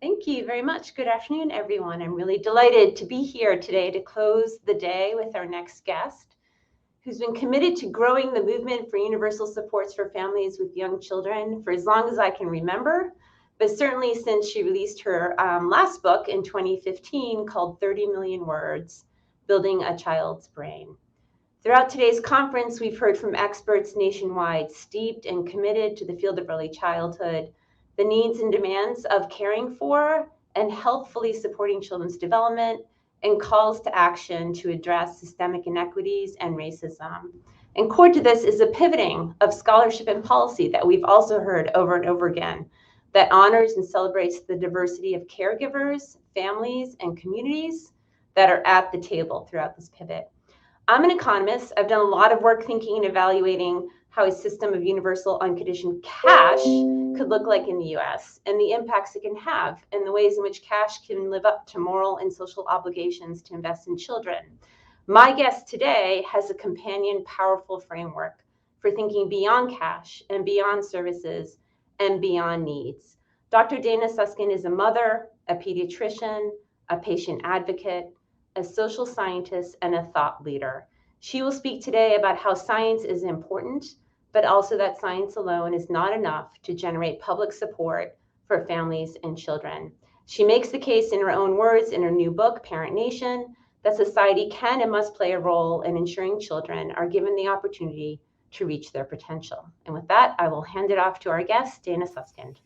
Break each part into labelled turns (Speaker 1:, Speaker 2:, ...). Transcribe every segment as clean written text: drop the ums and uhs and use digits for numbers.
Speaker 1: Thank you very much. Good afternoon, everyone. I'm really delighted to be here today to close the day with our next guest, who's been committed to growing the movement for universal supports for families with young children for as long as I can remember, but certainly since she released her last book in 2015 called 30 Million Words, Building a Child's Brain. Throughout today's conference, we've heard from experts nationwide steeped and committed to the field of early childhood, the needs and demands of caring for and healthfully supporting children's development, and calls to action to address systemic inequities and racism. And core to this is a pivoting of scholarship and policy that we've also heard over and over again that honors and celebrates the diversity of caregivers, families, and communities that are at the table throughout this pivot. I'm an economist. I've done a lot of work thinking and evaluating how a system of universal unconditioned cash could look like in the US and the impacts it can have and the ways in which cash can live up to moral and social obligations to invest in children. My guest today has a companion powerful framework for thinking beyond cash and beyond services and beyond needs. Dr. Dana Suskind is a mother, a pediatrician, a patient advocate, a social scientist, and a thought leader. She will speak today about how science is important, but also that science alone is not enough to generate public support for families and children. She makes the case in her own words in her new book, Parent Nation, that society can and must play a role in ensuring children are given the opportunity to reach their potential. And with that, I will hand it off to our guest, Dana Suskind.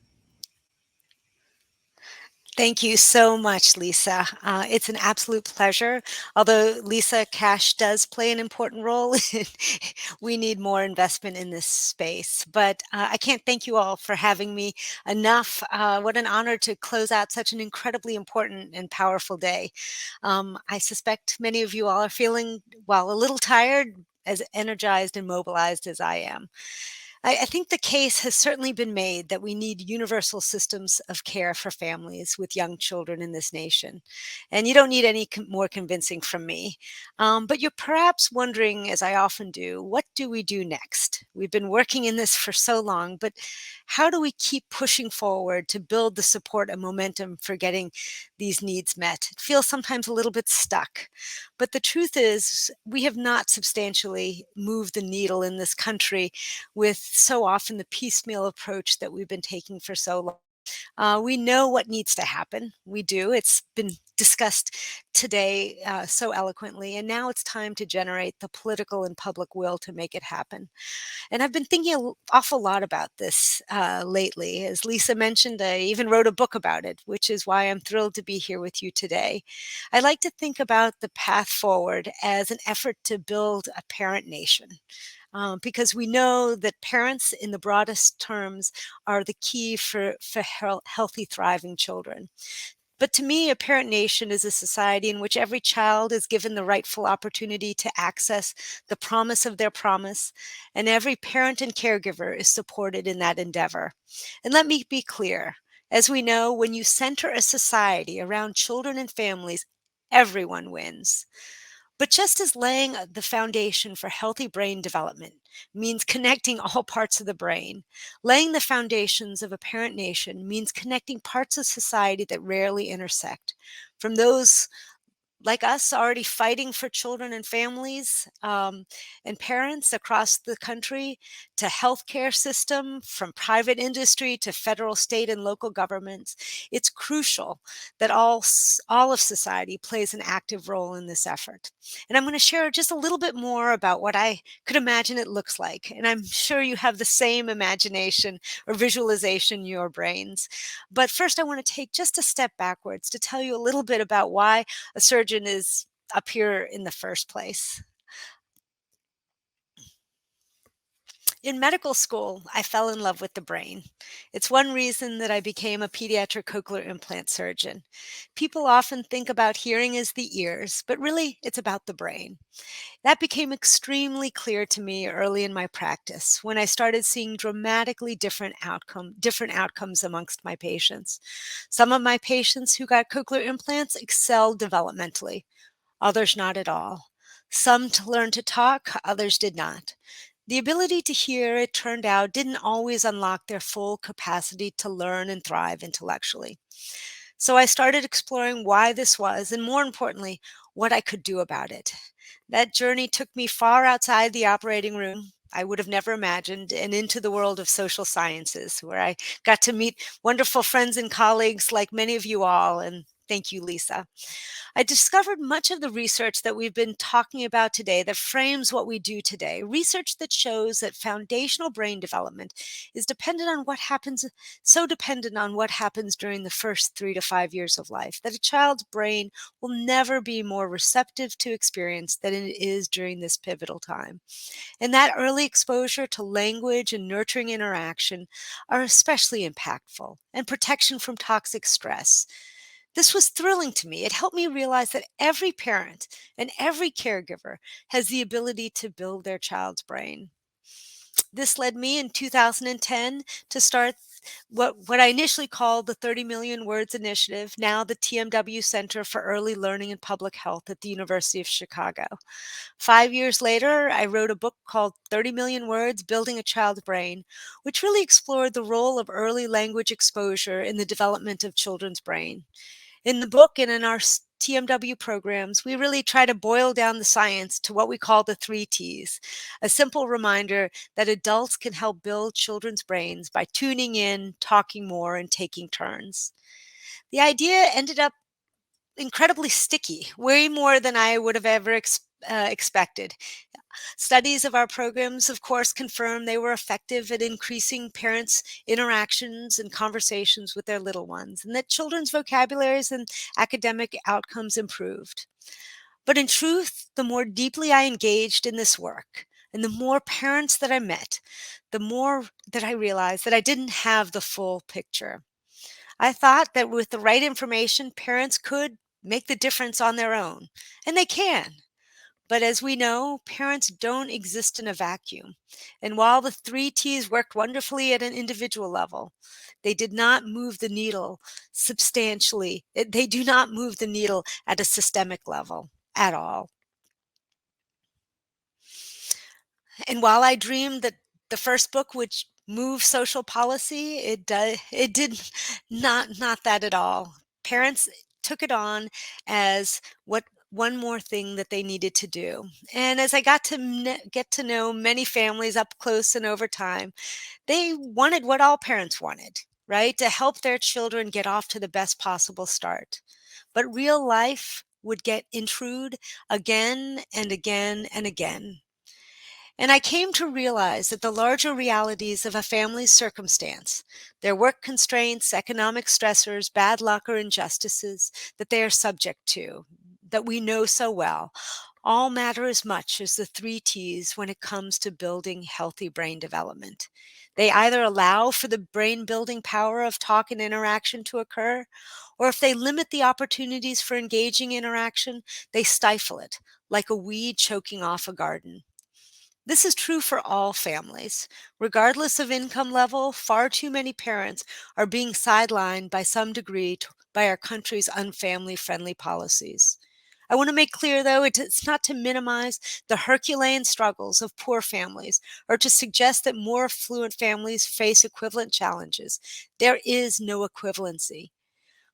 Speaker 2: Thank you so much, Lisa. It's an absolute pleasure. Although Lisa, cash does play an important role, we need more investment in this space. But I can't thank you all for having me enough. What an honor to close out such an incredibly important and powerful day. I suspect many of you all are feeling, well, a little tired, as energized and mobilized as I am. I think the case has certainly been made that we need universal systems of care for families with young children in this nation. And you don't need any more convincing from me. But you're perhaps wondering, as I often do, what do we do next? We've been working in this for so long, but how do we keep pushing forward to build the support and momentum for getting these needs met? It feels sometimes a little bit stuck. But the truth is, we have not substantially moved the needle in this country with so often the piecemeal approach that we've been taking for so long. We know what needs to happen. We do. It's been discussed today so eloquently, and now it's time to generate the political and public will to make it happen. And I've been thinking an awful lot about this lately. As Lisa mentioned, I even wrote a book about it, which is why I'm thrilled to be here with you today. I like to think about the path forward as an effort to build a parent nation. Because we know that parents, in the broadest terms, are the key for healthy, thriving children. But to me, a parent nation is a society in which every child is given the rightful opportunity to access the promise of their promise, and every parent and caregiver is supported in that endeavor. And let me be clear, as we know, when you center a society around children and families, everyone wins. But just as laying the foundation for healthy brain development means connecting all parts of the brain, laying the foundations of a parent nation means connecting parts of society that rarely intersect. From those like us already fighting for children and families and parents across the country, to healthcare system, from private industry to federal, state, and local governments, it's crucial that all of society plays an active role in this effort. And I'm going to share just a little bit more about what I could imagine it looks like. And I'm sure you have the same imagination or visualization in your brains. But first, I want to take just a step backwards to tell you a little bit about why a surgeon is up here in the first place. In medical school, I fell in love with the brain. It's one reason that I became a pediatric cochlear implant surgeon. People often think about hearing as the ears, but really it's about the brain. That became extremely clear to me early in my practice when I started seeing dramatically different outcomes amongst my patients. Some of my patients who got cochlear implants excelled developmentally, others not at all. Some learned to talk, others did not. The ability to hear, it turned out, didn't always unlock their full capacity to learn and thrive intellectually. So I started exploring why this was, and more importantly, what I could do about it. That journey took me far outside the operating room. I would have never imagined, and into the world of social sciences, where I got to meet wonderful friends and colleagues like many of you all. And thank you, Lisa. I discovered much of the research that we've been talking about today that frames what we do today. Research that shows that foundational brain development is dependent on what happens, so dependent on what happens during the first 3 to 5 years of life, that a child's brain will never be more receptive to experience than it is during this pivotal time. And that early exposure to language and nurturing interaction are especially impactful, and protection from toxic stress. This was thrilling to me. It helped me realize that every parent and every caregiver has the ability to build their child's brain. This led me in 2010 to start what I initially called the 30 Million Words Initiative, now the TMW Center for Early Learning and Public Health at the University of Chicago. 5 years later, I wrote a book called 30 Million Words Building a Child's Brain, which really explored the role of early language exposure in the development of children's brain. In the book and in our TMW programs, we really try to boil down the science to what we call the 3 T's, a simple reminder that adults can help build children's brains by tuning in, talking more, and taking turns. The idea ended up incredibly sticky, way more than I would have ever expected. Studies of our programs, of course, confirm they were effective at increasing parents' interactions and conversations with their little ones, and that children's vocabularies and academic outcomes improved. But in truth, the more deeply I engaged in this work, and the more parents that I met, the more that I realized that I didn't have the full picture. I thought that with the right information, parents could make the difference on their own, and they can. But as we know, parents don't exist in a vacuum. And while the 3 T's worked wonderfully at an individual level, they did not move the needle substantially. They do not move the needle at a systemic level at all. And while I dreamed that the first book would move social policy, it did not that at all. Parents took it on as what one more thing that they needed to do. And as I got to get to know many families up close and over time, they wanted what all parents wanted, right? To help their children get off to the best possible start. But real life would get intrude again and again and again. And I came to realize that the larger realities of a family's circumstance, their work constraints, economic stressors, bad luck, or injustices that they are subject to, that we know so well, all matter as much as the 3 T's when it comes to building healthy brain development. They either allow for the brain building power of talk and interaction to occur, or if they limit the opportunities for engaging interaction, they stifle it, like a weed choking off a garden. This is true for all families. Regardless of income level, far too many parents are being sidelined by some degree by our country's unfamily friendly policies. I want to make clear, though, it's not to minimize the Herculean struggles of poor families or to suggest that more affluent families face equivalent challenges. There is no equivalency.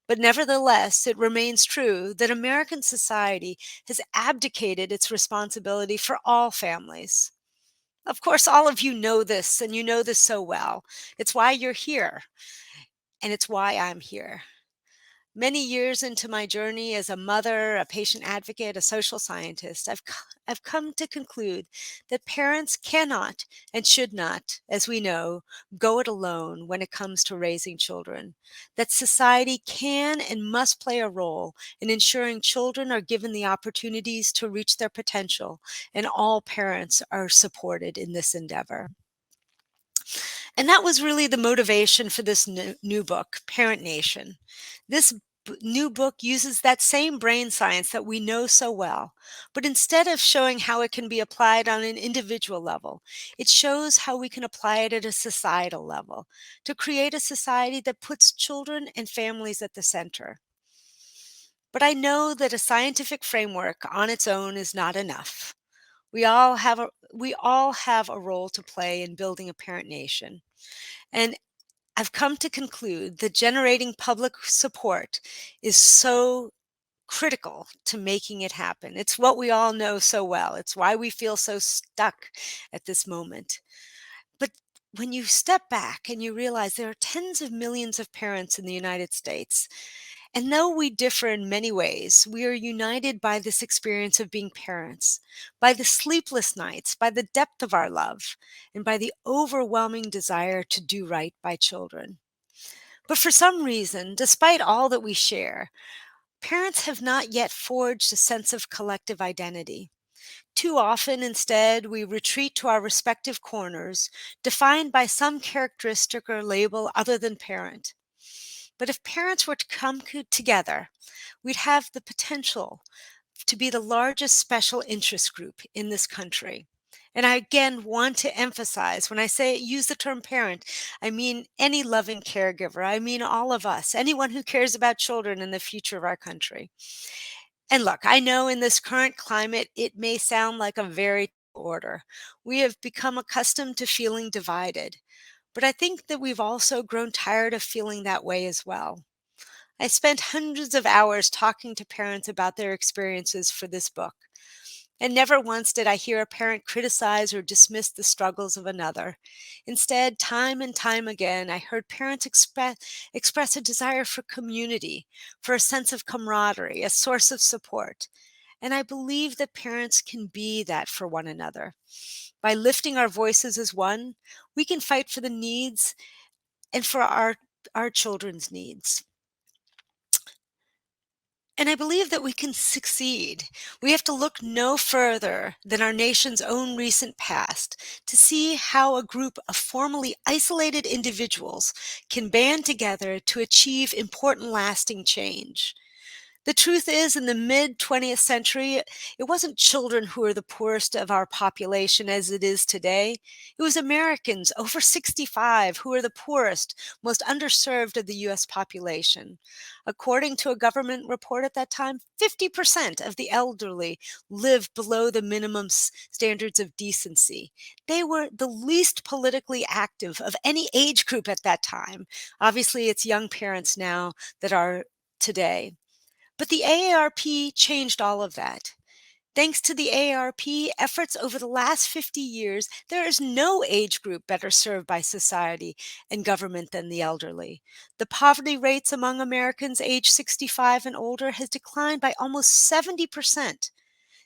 Speaker 2: But nevertheless, it remains true that American society has abdicated its responsibility for all families. Of course, all of you know this, and you know this so well. It's why you're here, and it's why I'm here. Many years into my journey as a mother, a patient advocate, a social scientist, I've come to conclude that parents cannot and should not, as we know, go it alone when it comes to raising children. That society can and must play a role in ensuring children are given the opportunities to reach their potential, and all parents are supported in this endeavor. And that was really the motivation for this new book, Parent Nation. This new book uses that same brain science that we know so well, but instead of showing how it can be applied on an individual level, it shows how we can apply it at a societal level to create a society that puts children and families at the center. But I know that a scientific framework on its own is not enough. We all have a role to play in building a parent nation. And I've come to conclude that generating public support is so critical to making it happen. It's what we all know so well. It's why we feel so stuck at this moment. But when you step back and you realize there are tens of millions of parents in the United States, and though we differ in many ways, we are united by this experience of being parents, by the sleepless nights, by the depth of our love, and by the overwhelming desire to do right by children. But for some reason, despite all that we share, parents have not yet forged a sense of collective identity. Too often, instead, we retreat to our respective corners, defined by some characteristic or label other than parent. But if parents were to together, we'd have the potential to be the largest special interest group in this country. And I again want to emphasize when I say use the term parent, I mean any loving caregiver. I mean all of us, anyone who cares about children and the future of our country. And look, I know in this current climate, it may sound like a very tall order. We have become accustomed to feeling divided, but I think that we've also grown tired of feeling that way as well. I spent hundreds of hours talking to parents about their experiences for this book, and never once did I hear a parent criticize or dismiss the struggles of another. Instead, time and time again, I heard parents express a desire for community, for a sense of camaraderie, a source of support. And I believe that parents can be that for one another. By lifting our voices as one, we can fight for the needs and for our children's needs. And I believe that we can succeed. We have to look no further than our nation's own recent past to see how a group of formerly isolated individuals can band together to achieve important lasting change. The truth is, in the mid 20th century, it wasn't children who were the poorest of our population as it is today. It was Americans over 65 who were the poorest, most underserved of the U.S. population. According to a government report at that time, 50% of the elderly lived below the minimum standards of decency. They were the least politically active of any age group at that time. Obviously, it's young parents now that are today. But the AARP changed all of that. Thanks to the AARP efforts over the last 50 years, there is no age group better served by society and government than the elderly. The poverty rates among Americans aged 65 and older has declined by almost 70%.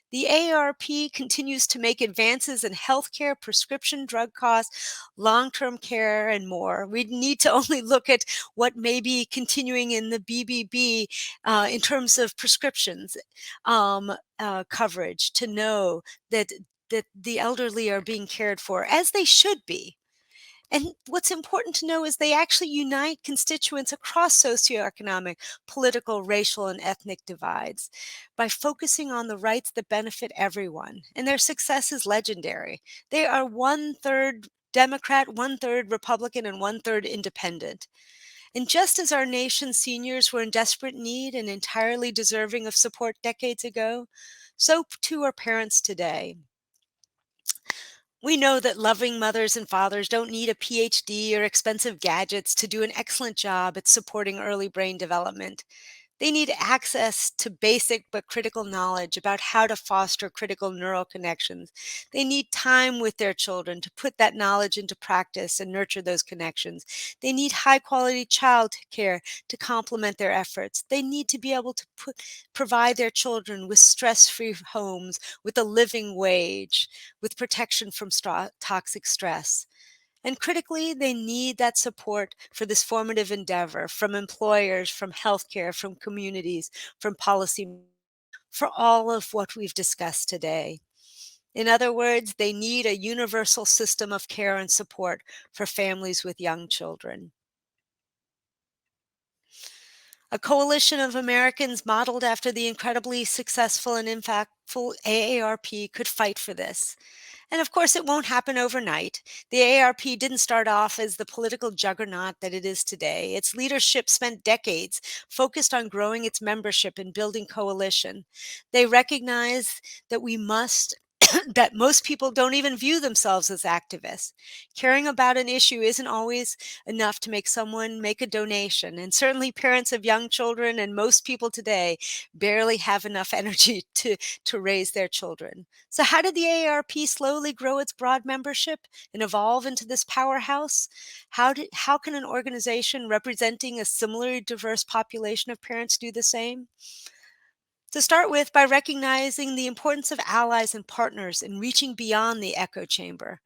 Speaker 2: The AARP continues to make advances in healthcare, prescription drug costs, long-term care, and more. We need to only look at what may be continuing in the BBB in terms of prescriptions coverage to know that the elderly are being cared for as they should be. And what's important to know is they actually unite constituents across socioeconomic, political, racial, and ethnic divides by focusing on the rights that benefit everyone. And their success is legendary. They are one third Democrat, one third Republican, and one third independent. And just as our nation's seniors were in desperate need and entirely deserving of support decades ago, so too are parents today. We know that loving mothers and fathers don't need a PhD or expensive gadgets to do an excellent job at supporting early brain development. They need access to basic but critical knowledge about how to foster critical neural connections. They need time with their children to put that knowledge into practice and nurture those connections. They need high quality child care to complement their efforts. They need to be able to provide their children with stress-free homes, with a living wage, with protection from toxic stress. And critically, they need that support for this formative endeavor from employers, from healthcare, from communities, from policy, for all of what we've discussed today. In other words, they need a universal system of care and support for families with young children. A coalition of Americans modeled after the incredibly successful and impactful AARP could fight for this. And of course, it won't happen overnight. The AARP didn't start off as the political juggernaut that it is today. Its leadership spent decades focused on growing its membership and building coalition. They recognize that we must that most people don't even view themselves as activists. Caring about an issue isn't always enough to make someone make a donation. And certainly parents of young children and most people today barely have enough energy to raise their children. So how did the AARP slowly grow its broad membership and evolve into this powerhouse? How can an organization representing a similarly diverse population of parents do the same? To start with, by recognizing the importance of allies and partners in reaching beyond the echo chamber.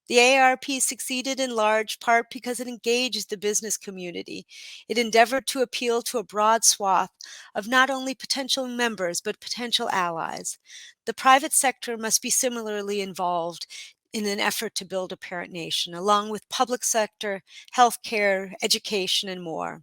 Speaker 2: The AARP succeeded in large part because it engaged the business community. It endeavored to appeal to a broad swath of not only potential members, but potential allies. The private sector must be similarly involved in an effort to build a parent nation, along with public sector, healthcare, education, and more.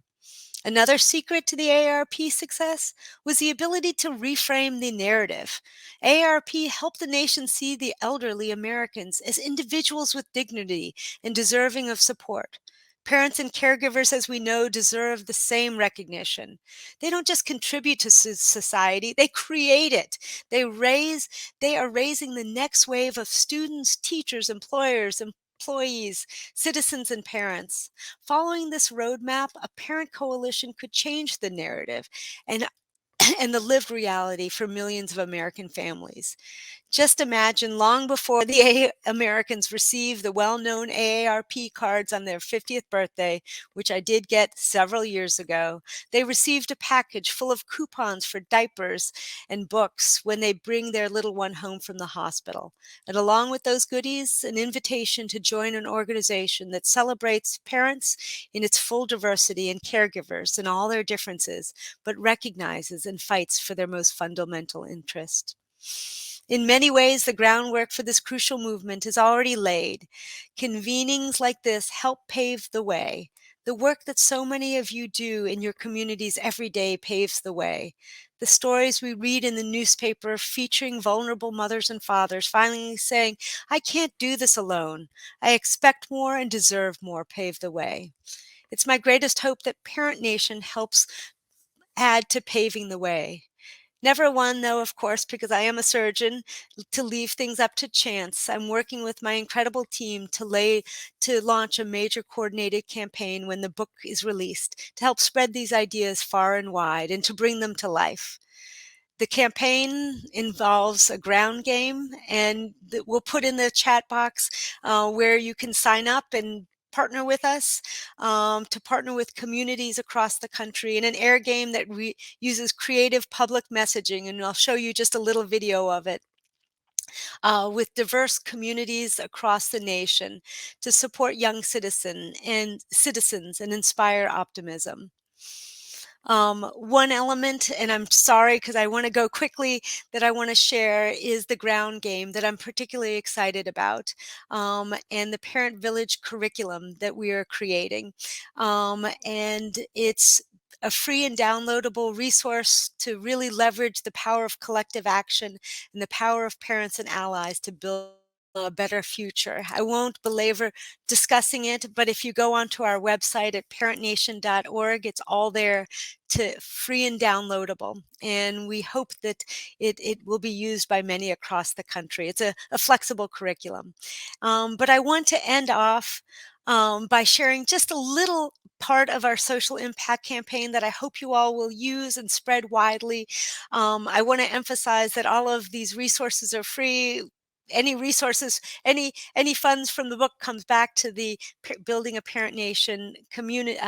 Speaker 2: Another secret to the AARP success was the ability to reframe the narrative. AARP helped the nation see the elderly Americans as individuals with dignity and deserving of support. Parents and caregivers, as we know, deserve the same recognition. They don't just contribute to society, they create it. They are raising the next wave of students, teachers, employees, citizens, and parents. Following this roadmap, a parent coalition could change the narrative and and the lived reality for millions of American families. Just imagine long before the Americans received the well-known AARP cards on their 50th birthday, which I did get several years ago, they received a package full of coupons for diapers and books when they bring their little one home from the hospital. And along with those goodies, an invitation to join an organization that celebrates parents in its full diversity and caregivers in all their differences, but recognizes and fights for their most fundamental interest. In many ways, the groundwork for this crucial movement is already laid. Convenings like this help pave the way. The work that so many of you do in your communities every day paves the way. The stories we read in the newspaper featuring vulnerable mothers and fathers finally saying, "I can't do this alone. I expect more and deserve more," pave the way. It's my greatest hope that Parent Nation helps add to paving the way. Never one, though, of course, because I am a surgeon, to leave things up to chance. I'm working with my incredible team to launch a major coordinated campaign when the book is released to help spread these ideas far and wide and to bring them to life. The campaign involves a ground game, and we'll put in the chat box where you can sign up and partner with us to partner with communities across the country in an air game that uses creative public messaging, and I'll show you just a little video of it. With diverse communities across the nation to support young citizens and inspire optimism. One element, and I'm sorry because I want to go quickly, that I want to share is the ground game that I'm particularly excited about, and the Parent Village curriculum that we are creating. And it's a free and downloadable resource to really leverage the power of collective action and the power of parents and allies to build a better future. I won't belabor discussing it, but if you go onto our website at parentnation.org, it's all there to free and downloadable. And we hope that it will be used by many across the country. It's a flexible curriculum. But I want to end off by sharing just a little part of our social impact campaign that I hope you all will use and spread widely. I want to emphasize that all of these resources are free. Any resources, any funds from the book comes back to the Building a Parent Nation community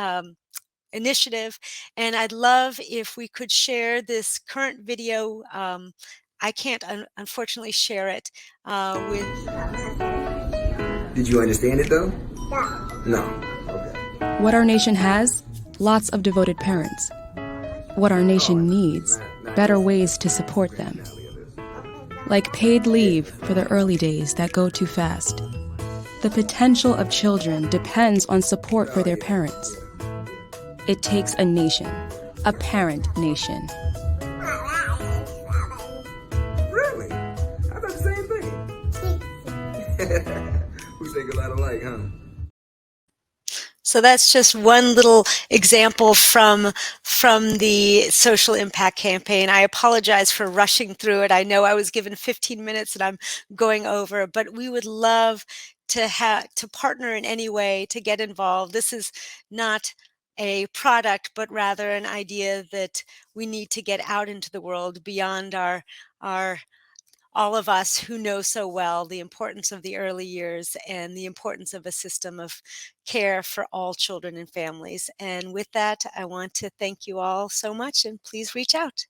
Speaker 2: initiative. And I'd love if we could share this current video. I can't unfortunately share it with.
Speaker 3: Did you understand it though? No. Okay.
Speaker 4: What our nation has? Lots of devoted parents. What our nation needs? Better ways to support them. Like paid leave for the early days that go too fast. The potential of children depends on support for their parents. It takes a nation, a parent nation.
Speaker 3: Really? I thought the same thing. We think a lot alike, huh?
Speaker 2: So that's just one little example from the social impact campaign. I apologize for rushing through it. I know I was given 15 minutes and I'm going over, but we would love to partner in any way, to get involved. This is not a product, but rather an idea that we need to get out into the world beyond our all of us who know so well the importance of the early years and the importance of a system of care for all children and families. And with that, I want to thank you all so much, and please reach out.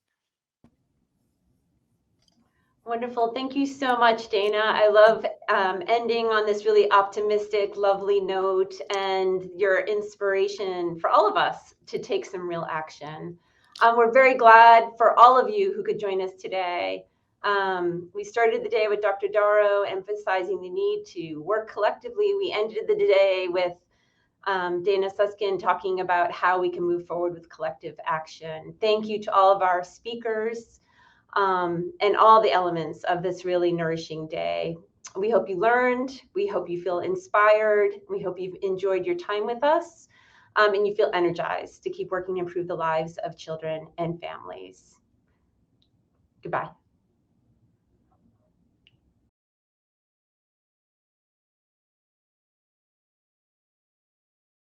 Speaker 1: Wonderful. Thank you so much, Dana. I love ending on this really optimistic, lovely note, and your inspiration for all of us to take some real action. We're very glad for all of you who could join us today. We started the day with Dr. Darrow emphasizing the need to work collectively. We ended the day with Dana Suskind talking about how we can move forward with collective action. Thank you to all of our speakers. And all the elements of this really nourishing day. We hope you learned. We hope you feel inspired. We hope you've enjoyed your time with us, and you feel energized to keep working to improve the lives of children and families. Goodbye.